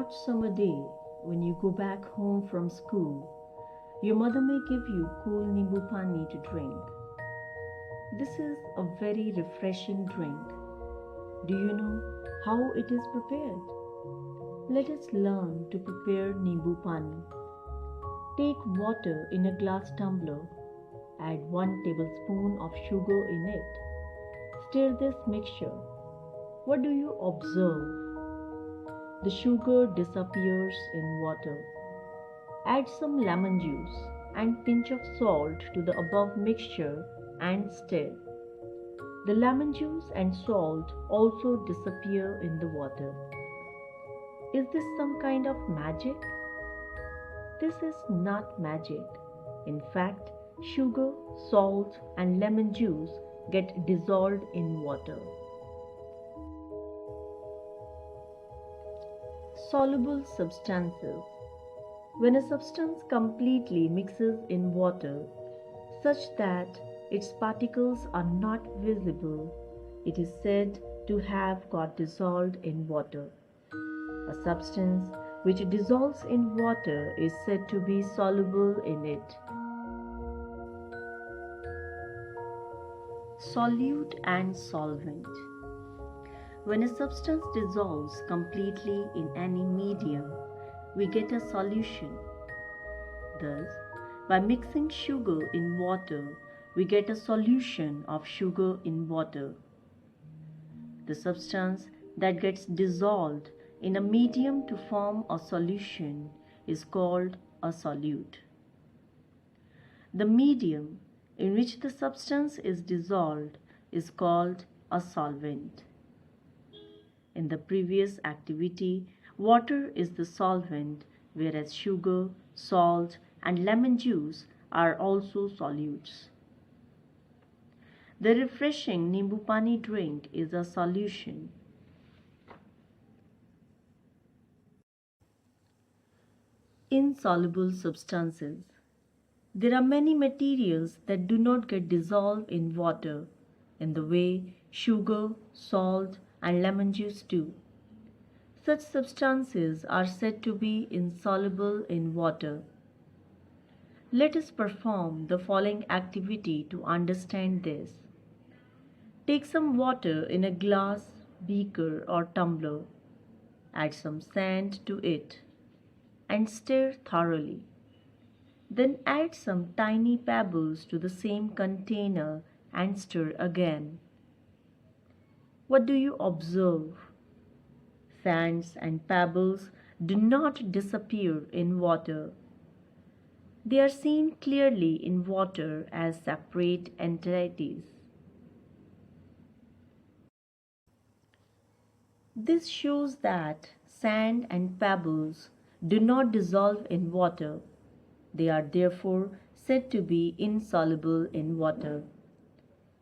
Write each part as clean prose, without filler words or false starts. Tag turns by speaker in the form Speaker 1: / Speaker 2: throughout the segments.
Speaker 1: hot summer day, when you go back home from school, your mother may give you cool nimbu pani to drink. This is a very refreshing drink. Do you know how it is prepared? Let us learn to prepare nimbu pani. Take water in a glass tumbler. Add 1 tablespoon of sugar in it. Stir this mixture. What do you observe? The sugar disappears in water. Add some lemon juice and pinch of salt to the above mixture and stir. The lemon juice and salt also disappear in the water. Is this some kind of magic? This is not magic. In fact, sugar, salt, and lemon juice get dissolved in water. Soluble substances. When a substance completely mixes in water, such that its particles are not visible, it is said to have got dissolved in water. A substance which dissolves in water is said to be soluble in it. Solute and solvent. When a substance dissolves completely in any medium, we get a solution. Thus, by mixing sugar in water, we get a solution of sugar in water. The substance that gets dissolved in a medium to form a solution is called a solute. The medium in which the substance is dissolved is called a solvent. In the previous activity, water is the solvent, whereas sugar, salt, and lemon juice are also solutes. The refreshing nimbu pani drink is a solution. Insoluble substances. There are many materials that do not get dissolved in water in the way sugar, salt, and lemon juice do. Such substances are said to be insoluble in water. Let us perform the following activity to understand this. Take some water in a glass, beaker, or tumbler. Add some sand to it and stir thoroughly. Then add some tiny pebbles to the same container and stir again. What do you observe? Sands and pebbles do not disappear in water. They are seen clearly in water as separate entities. This shows that sand and pebbles do not dissolve in water. They are therefore said to be insoluble in water.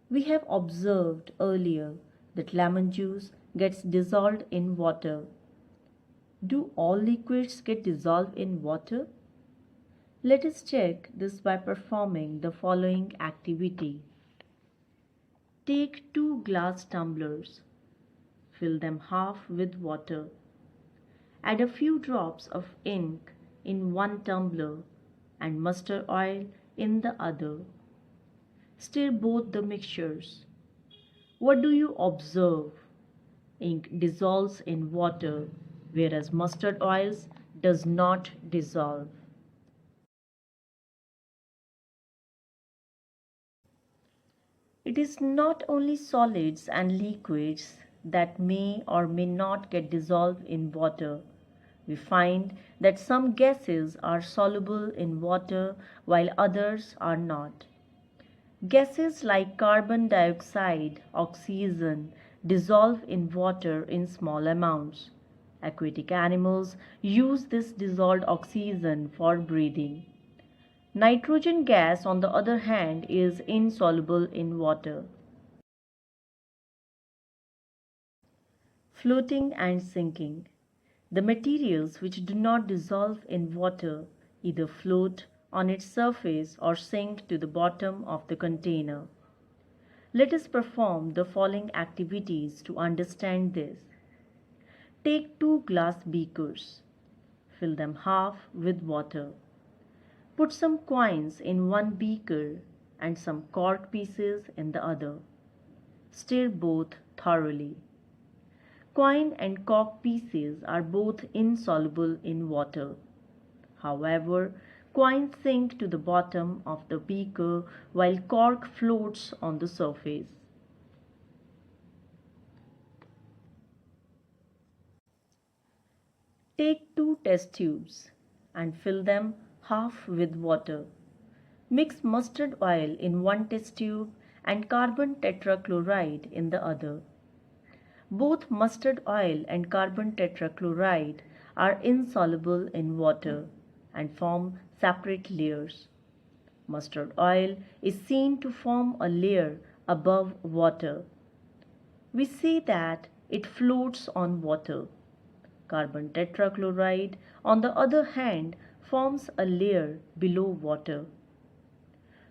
Speaker 1: We have observed earlier that lemon juice gets dissolved in water. Do all liquids get dissolved in water? Let us check this by performing the following activity. Take 2 glass tumblers. Fill them half with water. Add a few drops of ink in one tumbler and mustard oil in the other. Stir both the mixtures. What do you observe? Ink dissolves in water, whereas mustard oils does not dissolve. It is not only solids and liquids that may or may not get dissolved in water. We find that some gases are soluble in water while others are not. Gases like carbon dioxide, oxygen dissolve in water in small amounts. Aquatic animals use this dissolved oxygen for breathing. Nitrogen gas, on the other hand, is insoluble in water. Floating and sinking. The materials which do not dissolve in water either float on its surface or sink to the bottom of the container. Let us perform the following activities to understand this. Take 2 glass beakers. Fill them half with water. Put some coins in one beaker and some cork pieces in the other. Stir both thoroughly. Coin and cork pieces are both insoluble in water. However, coins sink to the bottom of the beaker while cork floats on the surface. Take 2 test tubes and fill them half with water. Mix mustard oil in one test tube and carbon tetrachloride in the other. Both mustard oil and carbon tetrachloride are insoluble in water and form separate layers. Mustard oil is seen to form a layer above water. We say that it floats on water. Carbon tetrachloride, on the other hand, forms a layer below water.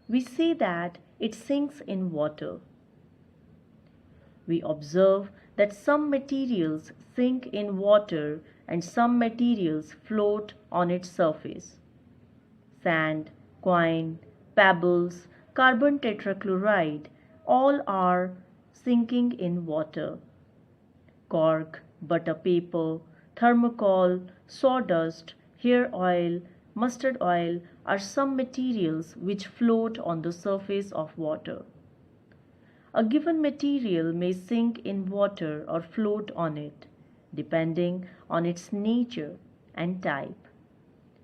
Speaker 1: We say that it sinks in water. We observe that some materials sink in water and some materials float on its surface. Sand, coin, pebbles, carbon tetrachloride, all are sinking in water. Cork, butter paper, thermocol, sawdust, hair oil, mustard oil are some materials which float on the surface of water. A given material may sink in water or float on it, depending on its nature and type.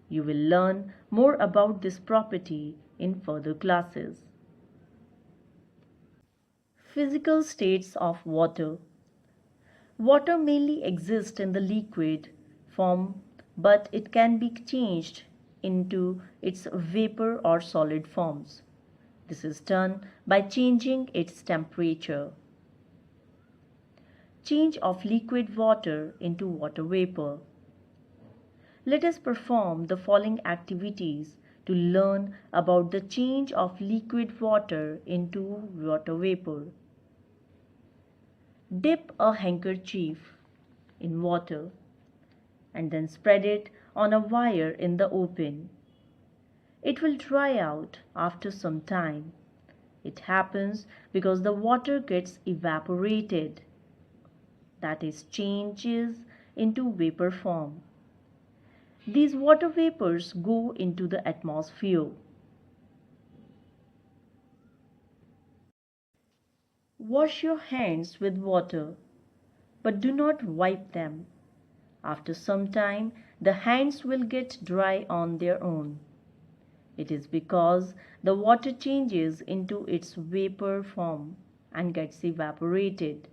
Speaker 1: You will learn more about this property in further classes. Physical states of water. Water mainly exists in the liquid form, but it can be changed into its vapor or solid forms. This is done by changing its temperature. Change of liquid water into water vapor. Let us perform the following activities to learn about the change of liquid water into water vapor. Dip a handkerchief in water and then spread it on a wire in the open. It will dry out after some time. It happens because the water gets evaporated, that is, changes into vapor form. These water vapors go into the atmosphere. Wash your hands with water, but do not wipe them. After some time, the hands will get dry on their own. It is because the water changes into its vapor form and gets evaporated.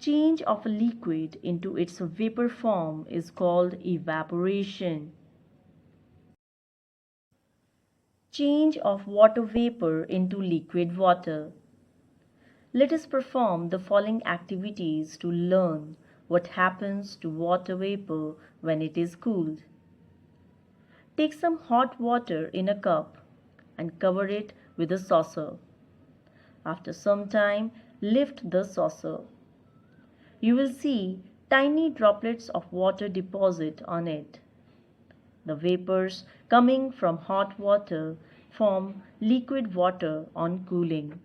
Speaker 1: Change of a liquid into its vapor form is called evaporation. Change of water vapor into liquid water. Let us perform the following activities to learn what happens to water vapor when it is cooled. Take some hot water in a cup and cover it with a saucer. After some time, lift the saucer. You will see tiny droplets of water deposit on it. The vapors coming from hot water form liquid water on cooling.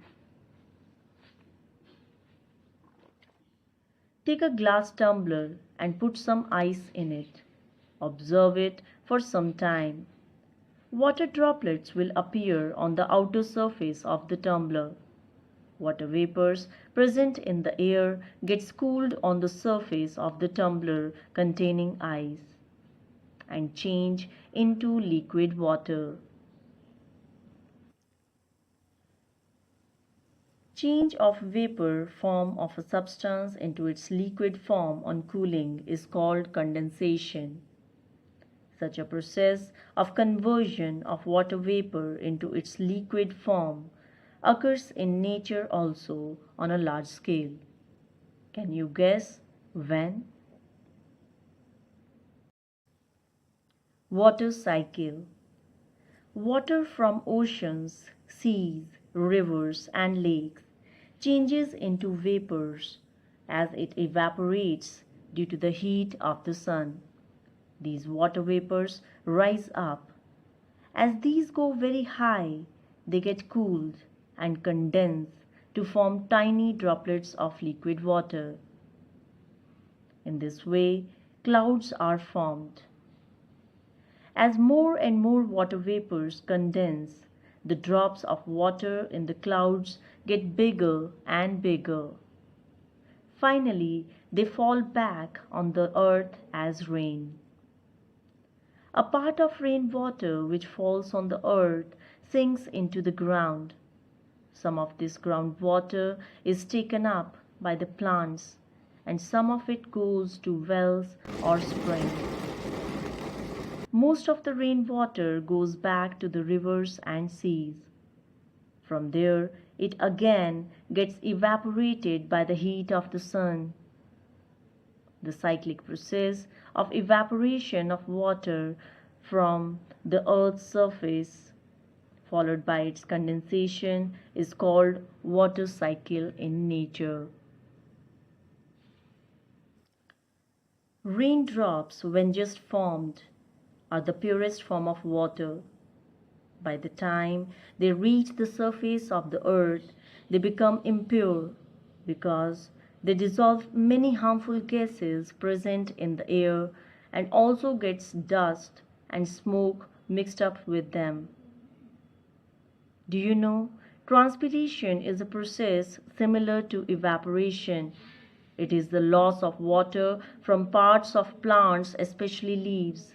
Speaker 1: Take a glass tumbler and put some ice in it. Observe it for some time. Water droplets will appear on the outer surface of the tumbler. Water vapors present in the air gets cooled on the surface of the tumbler containing ice and change into liquid water. Change of vapor form of a substance into its liquid form on cooling is called condensation. Such a process of conversion of water vapor into its liquid form occurs in nature also on a large scale. Can you guess when? Water cycle. Water from oceans, seas, rivers and lakes changes into vapors as it evaporates due to the heat of the sun. These water vapors rise up. As these go very high, they get cooled and condense to form tiny droplets of liquid water. In this way, clouds are formed. As more and more water vapors condense, the drops of water in the clouds get bigger and bigger. Finally, they fall back on the earth as rain. A part of rainwater which falls on the earth sinks into the ground. Some of this groundwater is taken up by the plants, and some of it goes to wells or springs. Most of the rainwater goes back to the rivers and seas. From there, it again gets evaporated by the heat of the sun. The cyclic process of evaporation of water from the earth's surface, followed by its condensation, is called water cycle in nature. Raindrops, when just formed, are the purest form of water. By the time they reach the surface of the earth, they become impure because they dissolve many harmful gases present in the air and also gets dust and smoke mixed up with them. Do you know, transpiration is a process similar to evaporation. It is the loss of water from parts of plants, especially leaves.